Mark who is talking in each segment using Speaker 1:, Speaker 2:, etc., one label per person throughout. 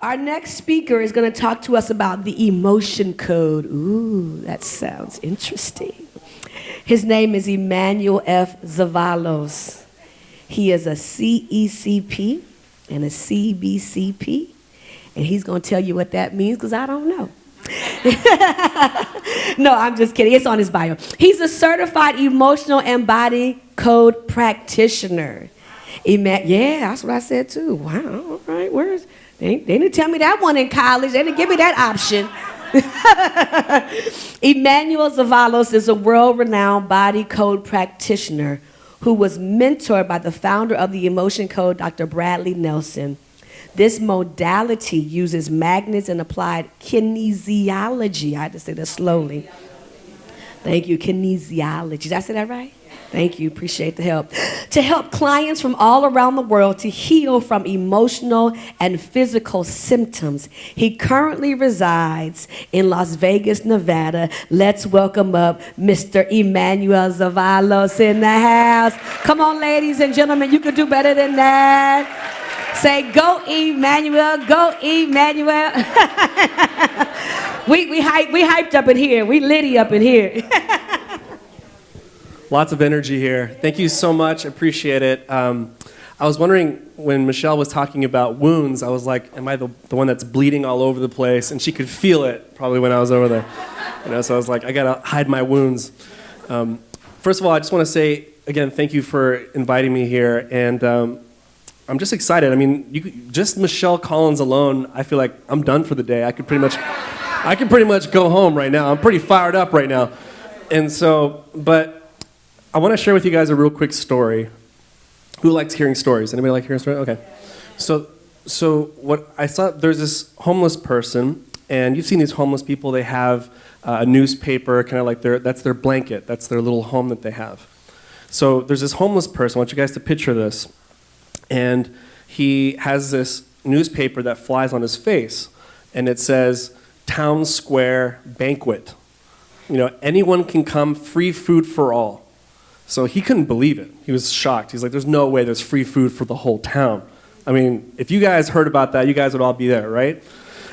Speaker 1: Our next speaker is going to talk to us about the emotion code. Ooh, that sounds interesting. His name is Emanuel F. Zevallos. He is a CECP and a CBCP, and he's going to tell you what that means because I don't know. No, I'm just kidding. It's on his bio. He's a certified emotional and body code practitioner. Yeah, that's what I said too. Wow, all right, they didn't tell me that one in college. They didn't give me that option. Emanuel Zevallos is a world-renowned body code practitioner who was mentored by the founder of the Emotion Code, Dr. Bradley Nelson. This modality uses magnets and applied kinesiology. I had to say that slowly. Thank you, kinesiology. Did I say that right? Thank you, appreciate the help. To help clients from all around the world to heal from emotional and physical symptoms. He currently resides in Las Vegas, Nevada. Let's welcome up Mr. Emanuel Zevallos in the house. Come on, ladies and gentlemen, you can do better than that. Say, go Emanuel, go Emanuel. we hyped up in here. We litty up in here.
Speaker 2: Lots of energy here. Thank you so much. Appreciate it. I was wondering when Michelle was talking about wounds, I was like, am I the one that's bleeding all over the place? And she could feel it probably when I was over there. So I was like, I got to hide my wounds. First of all, I just want to say, again, thank you for inviting me here. And I'm just excited. I mean, just Michelle Collins alone, I feel like I'm done for the day. I could pretty much go home right now. I'm pretty fired up right now. And so, but I want to share with you guys a real quick story. Who likes hearing stories? Anybody like hearing stories? Okay. So what I saw, there's this homeless person, and you've seen these homeless people. They have a newspaper, kind of like that's their blanket. That's their little home that they have. So there's this homeless person. I want you guys to picture this. And he has this newspaper that flies on his face, and it says, Town Square Banquet. Anyone can come, free food for all. So he couldn't believe it. He was shocked. He's like, there's no way there's free food for the whole town. I mean, if you guys heard about that, you guys would all be there, right?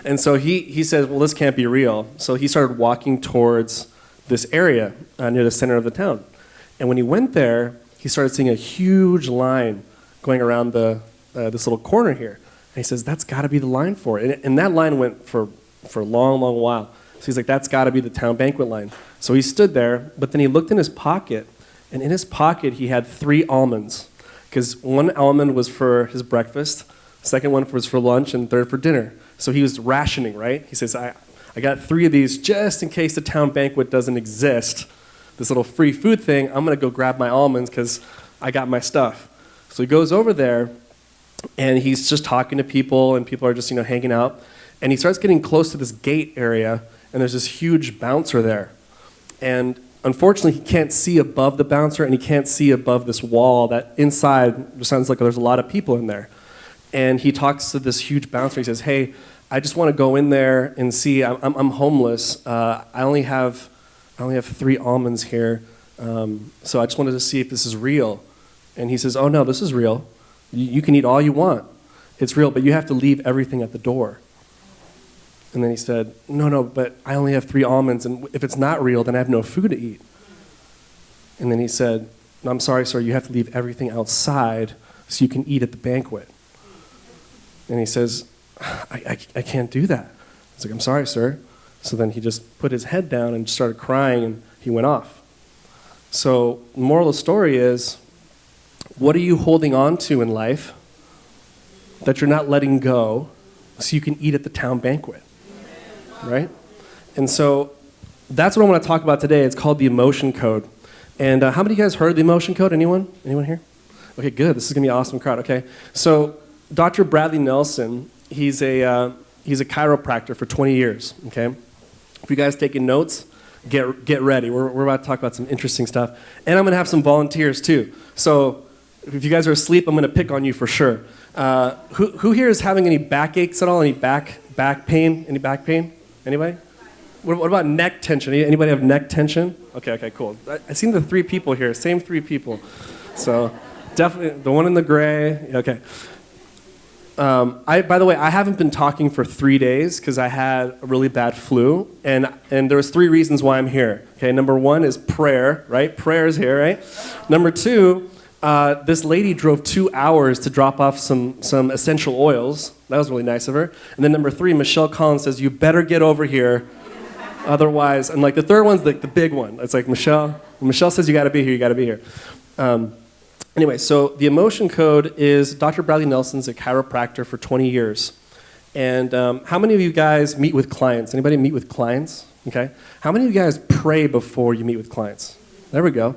Speaker 2: And so he says, well, this can't be real. So he started walking towards this area near the center of the town. And when he went there, he started seeing a huge line going around this little corner here. And he says, that's got to be the line for it. And that line went for a long, long while. So he's like, that's got to be the town banquet line. So he stood there, but then he looked in his pocket, and in his pocket he had 3 almonds, because one almond was for his breakfast, second one was for lunch, and third for dinner. So he was rationing, right? He says, I got 3 of these just in case the town banquet doesn't exist, this little free food thing. I'm going to go grab my almonds because I got my stuff. So he goes over there, and he's just talking to people, and people are just hanging out. And he starts getting close to this gate area, and there's this huge bouncer there. And unfortunately, he can't see above the bouncer, and he can't see above this wall that inside sounds like there's a lot of people in there. And he talks to this huge bouncer. He says, hey, I just want to go in there and see. I'm homeless. I only have 3 almonds here. So I just wanted to see if this is real. And he says, oh, no, this is real. You can eat all you want. It's real, but you have to leave everything at the door. And then he said, no, but I only have 3 almonds, and if it's not real, then I have no food to eat. And then he said, no, I'm sorry, sir, you have to leave everything outside so you can eat at the banquet. And he says, I can't do that. I was like, I'm sorry, sir. So then he just put his head down and started crying, and he went off. So the moral of the story is, what are you holding on to in life that you're not letting go so you can eat at the town banquet? Right? And so that's what I want to talk about today. It's called the Emotion Code. And how many of you guys heard of the Emotion Code? Anyone? Anyone here? Okay, good. This is going to be an awesome crowd. Okay. So Dr. Bradley Nelson, he's a chiropractor for 20 years. Okay. If you guys taking notes, get ready. We're about to talk about some interesting stuff. And I'm going to have some volunteers too. So if you guys are asleep, I'm going to pick on you for sure. Who here is having any backaches at all? Any back pain? Any back pain? Anybody? What about neck tension? Anybody have neck tension? Okay, cool. I've seen the 3 people here, same 3 people. So definitely the one in the gray. Okay. By the way, I haven't been talking for 3 days because I had a really bad flu, and there was 3 reasons why I'm here. Okay, number 1 is prayer, right? Prayer is here, right? Number 2, this lady drove 2 hours to drop off some essential oils. That was really nice of her. And then number 3, Michelle Collins says, "You better get over here, otherwise." And like the third one's like the big one. It's like Michelle. When Michelle says you got to be here, you got to be here. Anyway, so the emotion code is Dr. Bradley Nelson's a chiropractor for 20 years. And how many of you guys meet with clients? Anybody meet with clients? Okay. How many of you guys pray before you meet with clients? There we go.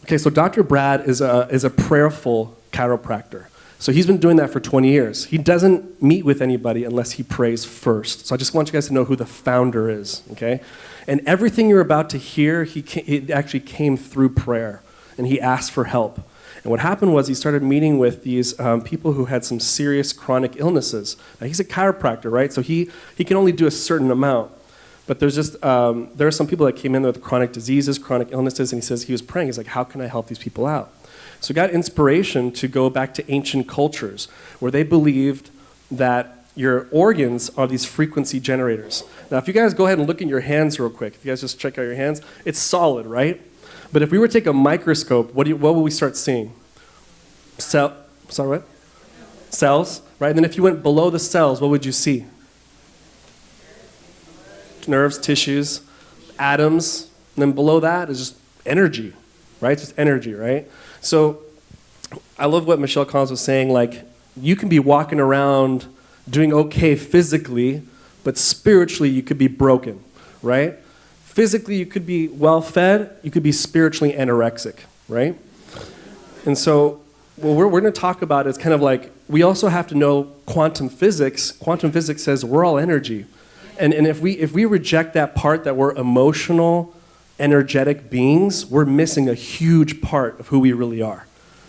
Speaker 2: Okay, so Dr. Brad is a prayerful chiropractor. So he's been doing that for 20 years. He doesn't meet with anybody unless he prays first. So I just want you guys to know who the founder is, okay? And everything you're about to hear, it actually came through prayer. And he asked for help. And what happened was he started meeting with these people who had some serious chronic illnesses. Now, he's a chiropractor, right? So he can only do a certain amount. But there's just, there are some people that came in with chronic diseases, chronic illnesses, and he says he was praying. He's like, how can I help these people out? So he got inspiration to go back to ancient cultures where they believed that your organs are these frequency generators. Now, if you guys go ahead and look at your hands real quick, if you guys just check out your hands, it's solid, right? But if we were to take a microscope, what will we start seeing? Sorry, what? Cells, right? And then if you went below the cells, what would you see? Nerves, tissues, atoms. And then below that is just energy, right? It's just energy, right? So I love what Michelle Collins was saying, like, you can be walking around doing okay physically, but spiritually you could be broken, right? Physically, you could be well-fed. You could be spiritually anorexic, right? And so what we're going to talk about is kind of like, we also have to know quantum physics. Quantum physics says we're all energy. And if we reject that part that we're emotional, energetic beings, we're missing a huge part of who we really are,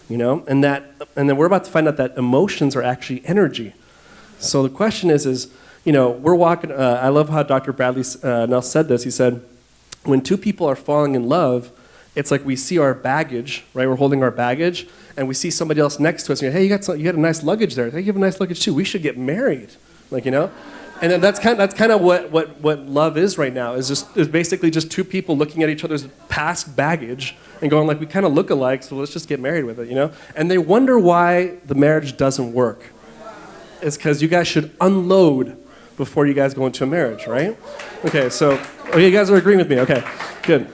Speaker 2: you know? And then we're about to find out that emotions are actually energy. So the question is, you know, we're walking, I love how Dr. Bradley Nelson said this. He said, when two people are falling in love, it's like we see our baggage, right? We're holding our baggage, and we see somebody else next to us, and you're, hey, you got a nice luggage there. Hey, you have a nice luggage too. We should get married, like, you know? And then that's kind of what love is right now, is basically just two people looking at each other's past baggage and going like, we kind of look alike, so let's just get married with it, you know? And they wonder why the marriage doesn't work. It's because you guys should unload before you guys go into a marriage, right? Okay, so you guys are agreeing with me. Okay, good.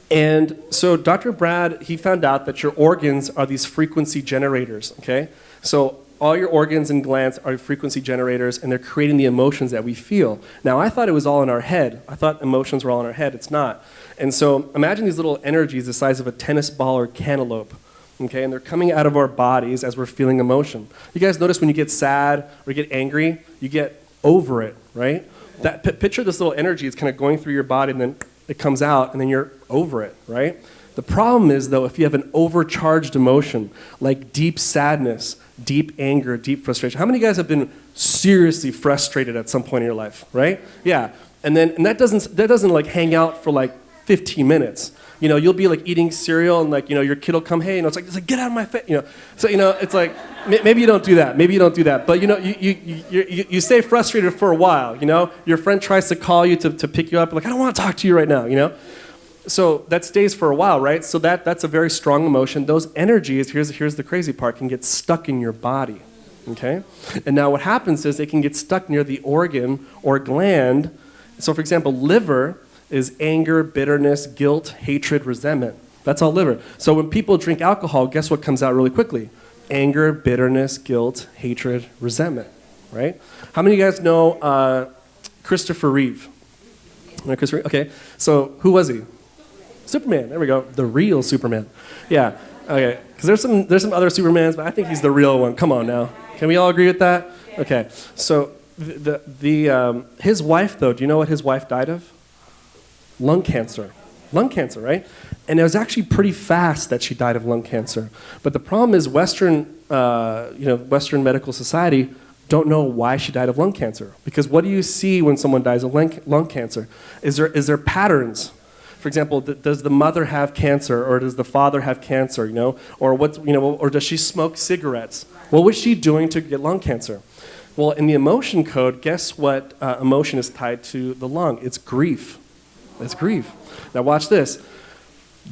Speaker 2: And so Dr. Brad, he found out that your organs are these frequency generators, okay? So all your organs and glands are frequency generators, and they're creating the emotions that we feel. Now, I thought it was all in our head. I thought emotions were all in our head. It's not. And so imagine these little energies the size of a tennis ball or cantaloupe, okay? And they're coming out of our bodies as we're feeling emotion. You guys notice when you get sad or you get angry, you get over it, right? Picture this little energy. It's kind of going through your body, and then it comes out, and then you're over it, right? The problem is, though, if you have an overcharged emotion, like deep sadness, deep anger, deep frustration. How many of you guys have been seriously frustrated at some point in your life, right? Yeah. And that doesn't like hang out for like 15 minutes. You know, you'll be like eating cereal, and like, you know, your kid will come, hey, you know, it's like get out of my face, you know. So, you know, it's like maybe you don't do that. Maybe you don't do that. But you know, you stay frustrated for a while. You know, your friend tries to call you to pick you up, like, I don't want to talk to you right now. You know. So that stays for a while, right? So that's a very strong emotion. Those energies, here's the crazy part, can get stuck in your body, okay? And now what happens is they can get stuck near the organ or gland. So for example, liver is anger, bitterness, guilt, hatred, resentment. That's all liver. So when people drink alcohol, guess what comes out really quickly? Anger, bitterness, guilt, hatred, resentment, right? How many of you guys know Christopher Reeve? Okay, so who was he? Superman, there we go. The real Superman. Yeah, okay. Because there's some other Supermans, but I think he's the real one. Come on now. Can we all agree with that? Okay. So his wife, though, do you know what his wife died of? Lung cancer. Lung cancer, right? And it was actually pretty fast that she died of lung cancer. But the problem is Western Western medical society don't know why she died of lung cancer. Because what do you see when someone dies of lung cancer? Is there patterns? for example, does the mother have cancer, or does the father have cancer, or or does she smoke cigarettes? What was she doing to get lung cancer? Well, in the emotion code, guess what emotion is tied to the lung? It's grief. It's grief. Now watch this.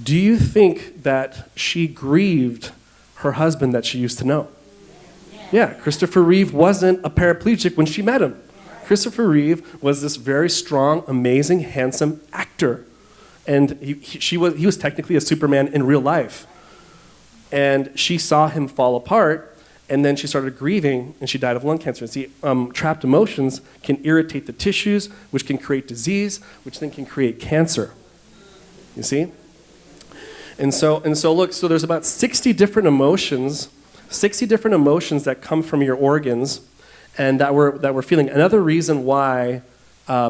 Speaker 2: Do you think that she grieved her husband that she used to know? Yeah, Christopher Reeve wasn't a paraplegic when she met him. Christopher Reeve was this very strong, amazing, handsome actor. And he was technically a Superman in real life. And she saw him fall apart, and then she started grieving, and she died of lung cancer. See, trapped emotions can irritate the tissues, which can create disease, which then can create cancer. You see? And so look, so there's about 60 different emotions that come from your organs, and that we're feeling. Another reason why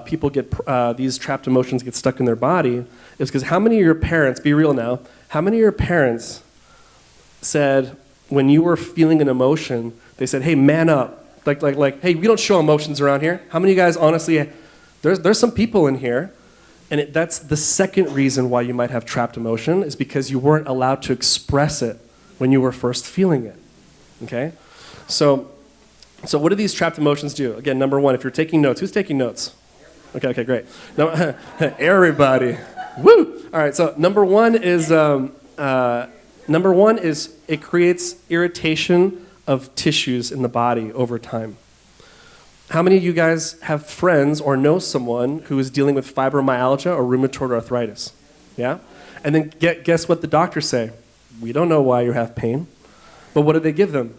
Speaker 2: people get these trapped emotions get stuck in their body is because how many of your parents, be real now, how many of your parents said when you were feeling an emotion, they said, hey, man up. Like, hey, we don't show emotions around here. How many of you guys, honestly, there's some people in here, and that's the second reason why you might have trapped emotion, is because you weren't allowed to express it when you were first feeling it, okay? So what do these trapped emotions do? Again, number one, if you're taking notes, who's taking notes? Okay, great. No, everybody. Woo! All right, so number one is it creates irritation of tissues in the body over time. How many of you guys have friends or know someone who is dealing with fibromyalgia or rheumatoid arthritis? Yeah? And then guess what the doctors say? We don't know why you have pain. But what do they give them?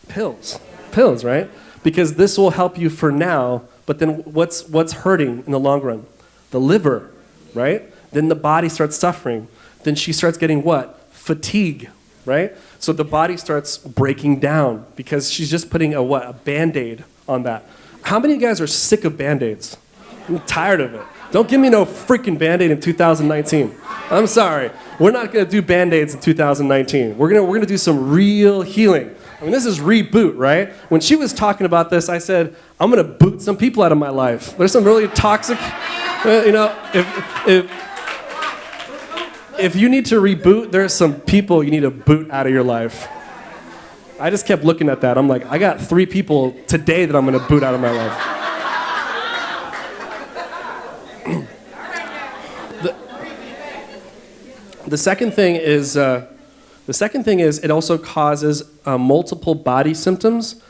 Speaker 2: Pills. Pills, right? Because this will help you for now, but then what's hurting in the long run? The liver, right? Then the body starts suffering. Then she starts getting what? Fatigue, right? So the body starts breaking down because she's just putting a Band-Aid on that. How many of you guys are sick of Band-Aids? I'm tired of it. Don't give me no freaking Band-Aid in 2019. I'm sorry. We're not going to do Band-Aids in 2019. We're going to do some real healing. I mean, this is Reboot, right? When she was talking about this, I said, I'm going to boot some people out of my life. There's some really toxic, if you need to reboot, there's some people you need to boot out of your life. I just kept looking at that. I'm like, I got 3 people today that I'm going to boot out of my life. The second thing is it also causes multiple body symptoms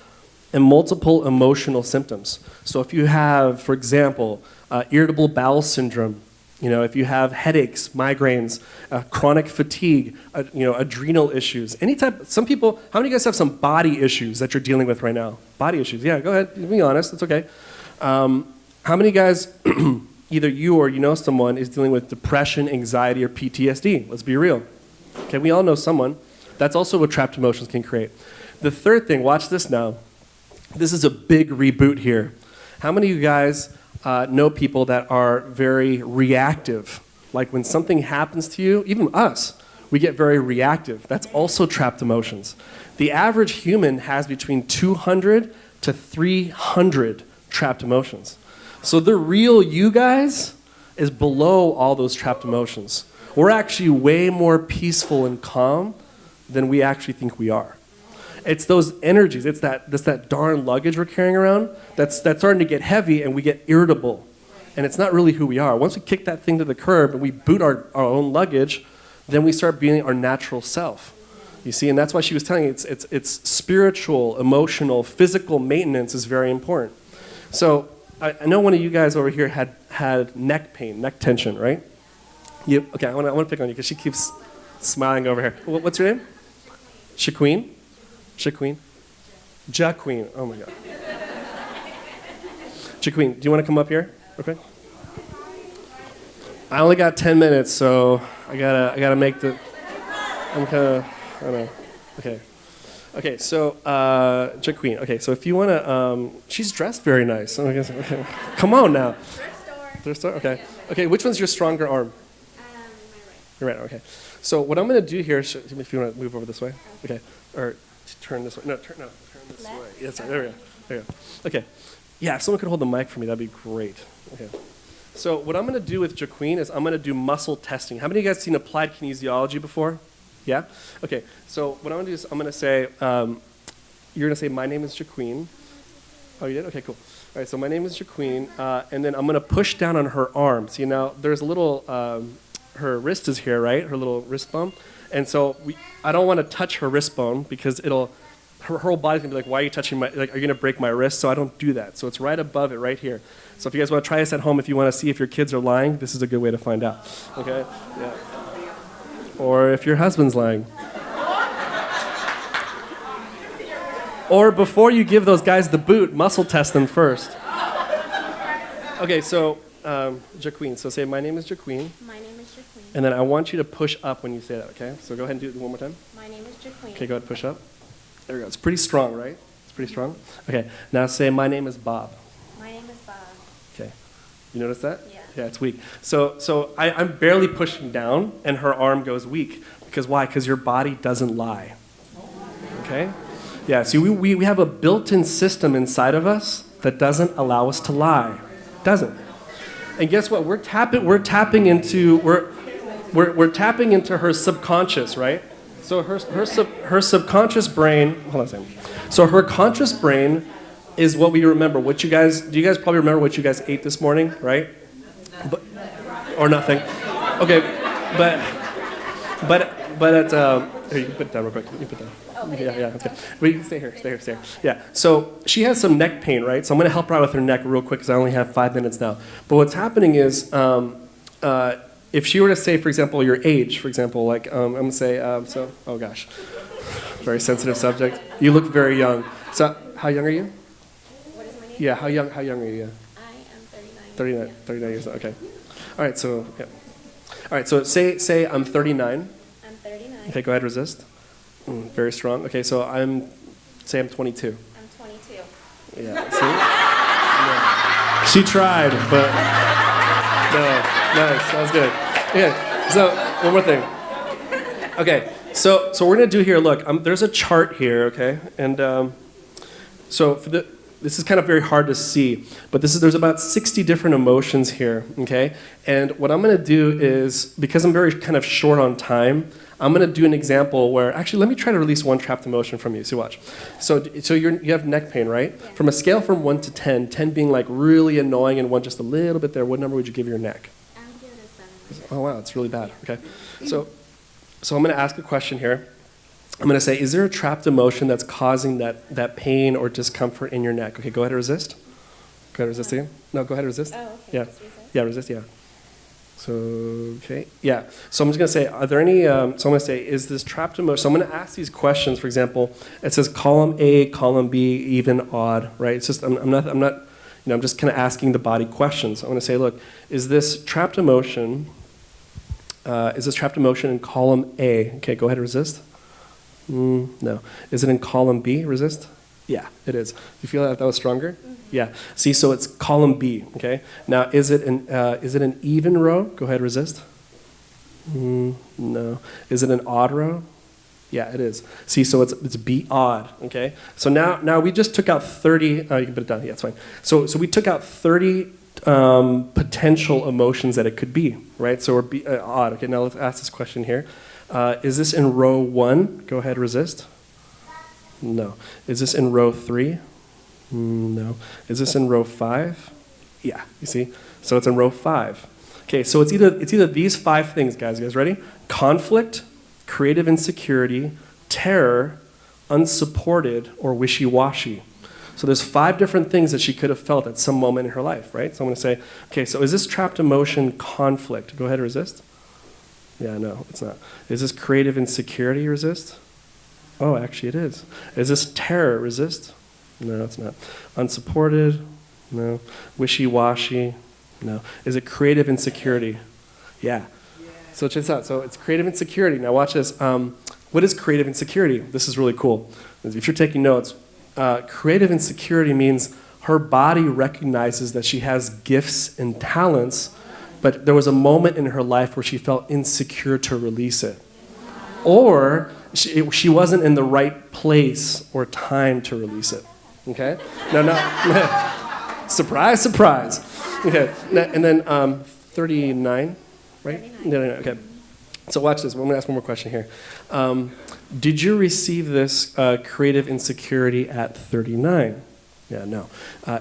Speaker 2: and multiple emotional symptoms. So if you have, for example, irritable bowel syndrome, if you have headaches, migraines, chronic fatigue, adrenal issues, some people, how many of you guys have some body issues that you're dealing with right now? Body issues, yeah, go ahead, be honest, it's okay. How many guys, either you or someone is dealing with depression, anxiety, or PTSD? Let's be real. Okay, we all know someone. That's also what trapped emotions can create. The third thing, watch this now. This is a big reboot here. How many of you guys know people that are very reactive? Like when something happens to you, even us, we get very reactive. That's also trapped emotions. The average human has between 200 to 300 trapped emotions. So the real you guys is below all those trapped emotions. We're actually way more peaceful and calm than we actually think we are. It's those energies, it's that darn luggage we're carrying around that's starting to get heavy and we get irritable. And it's not really who we are. Once we kick that thing to the curb and we boot our own luggage, then we start being our natural self. You see, and that's why she was telling you it's spiritual, emotional, physical maintenance is very important. So I know one of you guys over here had neck pain, neck tension, right? Okay, I want to pick on you because she keeps smiling over here. What's your name? Shaqueen? Shaqueen? Jaqueen. Oh my God. Jaqueen, do you want to come up here? Okay. I only got 10 minutes, so I gotta make the. I'm kind of. I don't know. Okay. Okay. So Jaqueen. Okay. So if you want to, she's dressed very nice. I guess. Okay. Come on now. Thrift store. Okay. Okay. Which one's your stronger arm? My right. Your right. Okay. So what I'm going to do here, if you want to move over this way, okay, or turn this way. No, turn this way. Yes, there we go. There we go. Okay. Yeah, if someone could hold the mic for me, that'd be great. Okay. So what I'm going to do with Jaqueen is I'm going to do muscle testing. How many of you guys seen applied kinesiology before? Yeah? Okay, so what I'm going to do is I'm going to say, you're going to say, my name is Jaqueen. Oh, you did? Okay, cool. All right, so my name is Jaqueen, and then I'm going to push down on her arm. See, now there's a little, her wrist is here, right? Her little wrist bone. And so I don't want to touch her wrist bone because her whole body's going to be like, why are you touching are you going to break my wrist? So I don't do that. So it's right above it, right here. So if you guys want to try this at home, if you want to see if your kids are lying, this is a good way to find out. Okay? Yeah. Or if your husband's lying. Or before you give those guys the boot, muscle test them first. Okay, so Jaqueen. So say, my name is Jaqueen.
Speaker 3: My name is Jaqueen.
Speaker 2: And then I want you to push up when you say that, okay? So go ahead and do it one more time.
Speaker 3: My name is Jaqueen.
Speaker 2: Okay, go ahead and push up. There we go. It's pretty strong, right? It's pretty strong? Okay, now say, my name is Bob.
Speaker 3: My name is Bob.
Speaker 2: Okay. You notice that?
Speaker 3: Yeah.
Speaker 2: Yeah, it's weak. So I'm barely pushing down, and her arm goes weak. Because why? Because your body doesn't lie. Okay? Yeah, see, we have a built-in system inside of us that doesn't allow us to lie. Doesn't. And guess what? We're tapping into her subconscious, right? So her subconscious brain. Hold on a second. So her conscious brain is what we remember. Do you guys probably remember what you guys ate this morning, right? Or nothing. Okay, but at here, you can put it down real quick. You put it down. Yeah, that's good. But you can stay here. Yeah. So she has some neck pain, right? So I'm going to help her out with her neck real quick because I only have 5 minutes now. But what's happening is, if she were to say, for example, your age, for example, like I'm going to say, oh gosh, very sensitive subject. You look very young. So how young are you?
Speaker 3: What is my name?
Speaker 2: Yeah, how young are you?
Speaker 3: I am 39.
Speaker 2: 39 years old. Okay. All right. So yeah. All right. So say I'm 39.
Speaker 3: I'm 39.
Speaker 2: Okay. Go ahead. Resist. Very strong. Okay. So I'm 22.
Speaker 3: I'm 22.
Speaker 2: Yeah. See? Yeah. She tried, but no. Nice. That was good. Yeah. So one more thing. Okay. So we're gonna do here. Look, there's a chart here. Okay. And so this is kind of very hard to see, but there's about 60 different emotions here. Okay. And what I'm gonna do is, because I'm very kind of short on time, I'm going to do an example where, actually, let me try to release one trapped emotion from you. So watch. So you have neck pain, right?
Speaker 3: Yeah.
Speaker 2: From a scale from 1 to 10, 10 being like really annoying and 1 just a little bit there, what number would you give your neck?
Speaker 3: I would give it a 7.
Speaker 2: Oh, wow, it's really bad. Okay. So I'm going to ask a question here. I'm going to say, is there a trapped emotion that's causing that pain or discomfort in your neck? Okay, go ahead and resist. Go ahead and resist again. No, go ahead and resist.
Speaker 3: Oh, okay.
Speaker 2: Yeah.
Speaker 3: Just resist.
Speaker 2: Yeah, resist, yeah. So, okay, yeah. So I'm just going to say, are there any, so I'm going to say, is this trapped emotion? So I'm going to ask these questions. For example, it says column A, column B, even, odd, right? It's just, I'm not, I'm just kind of asking the body questions. I'm going to say, look, is this trapped emotion in column A? Okay, go ahead and resist. No. Is it in column B? Resist. Yeah, it is. You feel that was stronger? Mm-hmm. Yeah. See, so it's column B. Okay. Now, is it an even row? Go ahead, resist. No. Is it an odd row? Yeah, it is. See, so it's B odd. Okay. So now we just took out 30. You can put it down. Yeah, it's fine. So we took out 30 potential emotions that it could be. Right. So we're B odd. Okay. Now let's ask this question here. Is this in row 1? Go ahead, resist. No. Is this in row 3? No. Is this in row 5? Yeah, you see? So it's in row 5. Okay, so it's either these 5 things, guys. You guys ready? Conflict, creative insecurity, terror, unsupported, or wishy-washy. So there's 5 different things that she could have felt at some moment in her life, right? So I'm going to say, okay, so is this trapped emotion conflict? Go ahead, resist. Yeah, no, it's not. Is this creative insecurity? Resist. Oh, actually it is. Is this terror? Resist? No, it's not. Unsupported? No. Wishy-washy? No. Is it creative insecurity? Yeah. So check this out. So it's creative insecurity. Now watch this. What is creative insecurity? This is really cool. If you're taking notes, creative insecurity means her body recognizes that she has gifts and talents, but there was a moment in her life where she felt insecure to release it. Or she wasn't in the right place or time to release it. Okay? No. Surprise, surprise. Okay. And then 39, right? 39. Okay. So watch this. I'm going to ask one more question here. Did you receive this creative insecurity at 39? Yeah, no.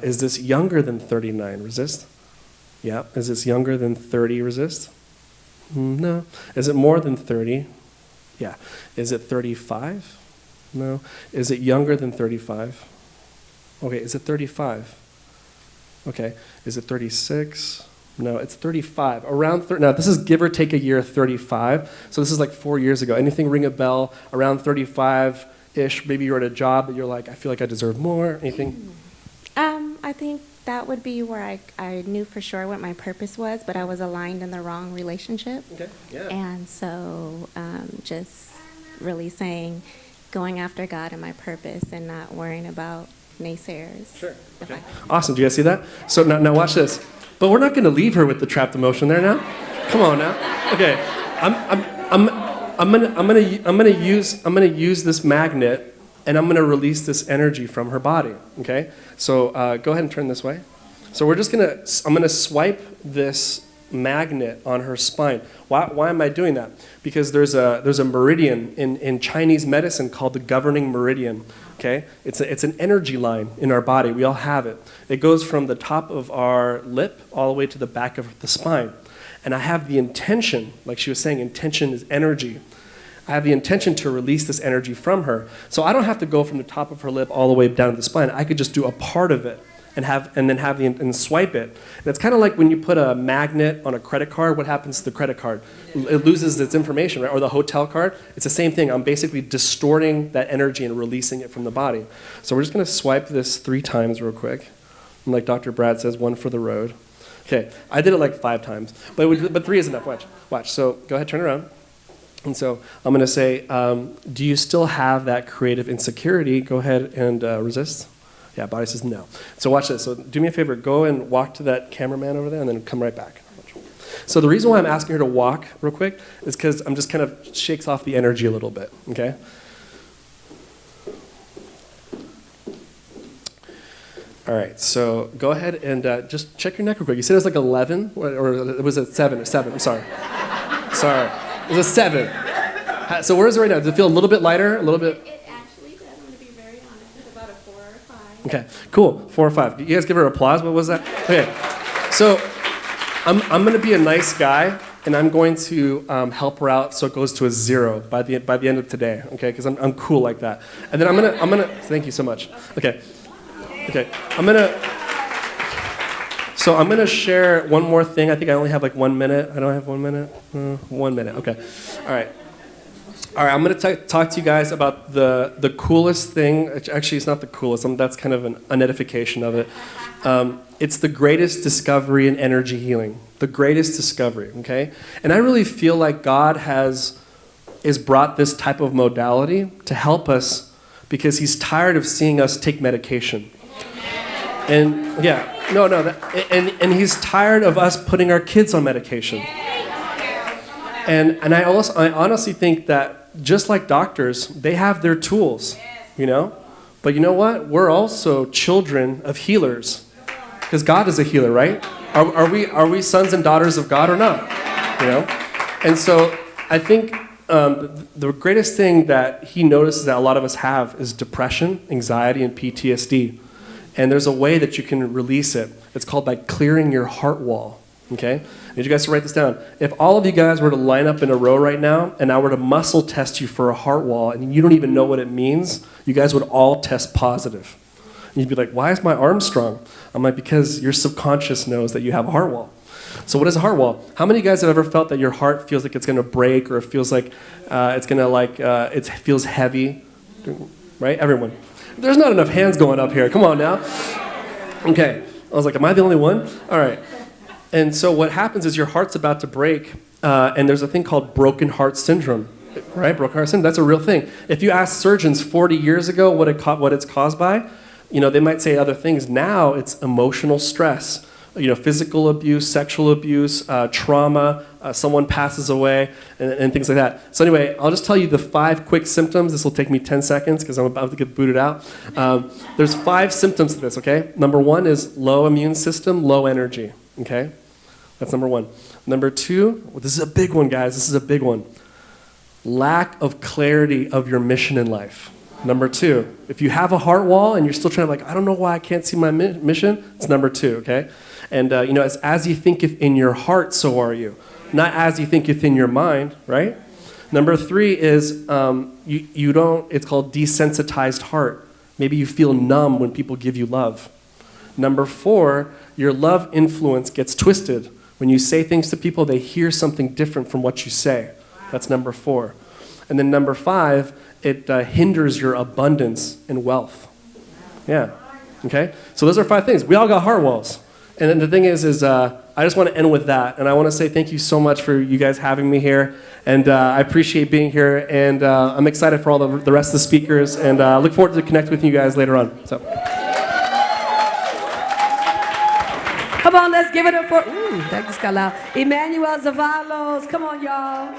Speaker 2: Is this younger than 39? Resist? Yeah. Is this younger than 30? Resist? No. Is it more than 30? Yeah. Is it 35? No. Is it younger than 35? Okay. Is it 35? Okay. Is it 36? No, it's 35. Now, this is give or take a year, 35. So this is like 4 years ago. Anything ring a bell? Around 35-ish, maybe you're at a job that you're like, I feel like I deserve more. Anything?
Speaker 4: I think that would be where I knew for sure what my purpose was, but I was aligned in the wrong relationship.
Speaker 2: Okay, yeah.
Speaker 4: And so just really saying, going after God and my purpose and not worrying about naysayers.
Speaker 2: Sure. Okay. Awesome. Do you guys see that? So now watch this. But we're not going to leave her with the trapped emotion there now. Come on now. Okay. I'm gonna use this magnet, and I'm gonna release this energy from her body. Okay. So go ahead and turn this way. So I'm gonna swipe this magnet on her spine. Why am I doing that? Because there's a meridian in Chinese medicine called the governing meridian. Okay, it's an energy line in our body. We all have it. It goes from the top of our lip all the way to the back of the spine. And I have the intention, like she was saying, intention is energy. I have the intention to release this energy from her. So I don't have to go from the top of her lip all the way down to the spine. I could just do a part of it and swipe it. And it's kind of like when you put a magnet on a credit card. What happens to the credit card? It loses its information, right? Or the hotel card. It's the same thing. I'm basically distorting that energy and releasing it from the body. So we're just going to swipe this 3 times real quick. And like Dr. Brad says, 1 for the road. Okay, I did it like 5 times, but 3 is enough. Watch. So go ahead, turn around. And so I'm going to say, do you still have that creative insecurity? Go ahead and resist. Yeah, body says no. So watch this. So do me a favor. Go and walk to that cameraman over there and then come right back. So the reason why I'm asking her to walk real quick is because I'm just kind of shakes off the energy a little bit, okay? All right, so go ahead and just check your neck real quick. You said it was like 11, or was it 7? 7, I'm sorry. Sorry. It was a 7. So where is it right now? Does it feel a little bit lighter, a little bit?
Speaker 3: It actually does, I'm going to be very honest. It's about a 4 or 5.
Speaker 2: Okay, cool. 4 or 5. You guys give her applause? What was that? Okay, so I'm going to be a nice guy, and I'm going to help her out so it goes to a 0 by the end of today. Okay, because I'm cool like that. And then I'm gonna. Thank you so much. Okay, I'm gonna share one more thing. I think I only have like 1 minute. I don't have 1 minute. 1 minute. Okay. All right. I'm going to talk to you guys about the coolest thing. Actually, it's not the coolest. That's kind of an edification of it. It's the greatest discovery in energy healing. The greatest discovery, okay? And I really feel like God has brought this type of modality to help us because he's tired of seeing us take medication. And yeah, and he's tired of us putting our kids on medication. And I honestly think that just like doctors, they have their tools, you know? But you know what? We're also children of healers. Because God is a healer, right? Are we sons and daughters of God or not? You know? And so I think the greatest thing that he notices that a lot of us have is depression, anxiety, and PTSD. And there's a way that you can release it. It's called by clearing your heart wall. Okay? I need you guys to write this down. If all of you guys were to line up in a row right now, and I were to muscle test you for a heart wall, and you don't even know what it means, you guys would all test positive. And you'd be like, why is my arm strong? I'm like, because your subconscious knows that you have a heart wall. So what is a heart wall? How many of you guys have ever felt that your heart feels like it's going to break, or it feels like it feels heavy? Right? Everyone. There's not enough hands going up here. Come on now. Okay. I was like, am I the only one? All right. And so what happens is your heart's about to break, and there's a thing called broken heart syndrome, right? Broken heart syndrome, that's a real thing. If you ask surgeons 40 years ago what it's caused by, you know, they might say other things. Now it's emotional stress, you know, physical abuse, sexual abuse, trauma, someone passes away, and things like that. So anyway, I'll just tell you the 5 quick symptoms. This will take me 10 seconds because I'm about to get booted out. There's 5 symptoms to this, okay? Number 1 is low immune system, low energy. Okay? That's number one. Number two, well, this is a big one, guys. This is a big one. Lack of clarity of your mission in life. Number two, if you have a heart wall and you're still trying to I don't know why I can't see my mission, it's number two, okay? And, as you thinketh in your heart, so are you. Not as you thinketh in your mind, right? Number three is it's called desensitized heart. Maybe you feel numb when people give you love. Number four, your love influence gets twisted. When you say things to people, they hear something different from what you say. That's number four. And then number five, it hinders your abundance and wealth. Yeah. Okay? So those are 5 things. We all got heart walls. And then the thing is I just want to end with that. And I want to say thank you so much for you guys having me here. And I appreciate being here. And I'm excited for all the rest of the speakers. And look forward to connect with you guys later on. So.
Speaker 1: Come on, let's give it up for, that just got loud. Emanuel Zevallos. Come on, y'all.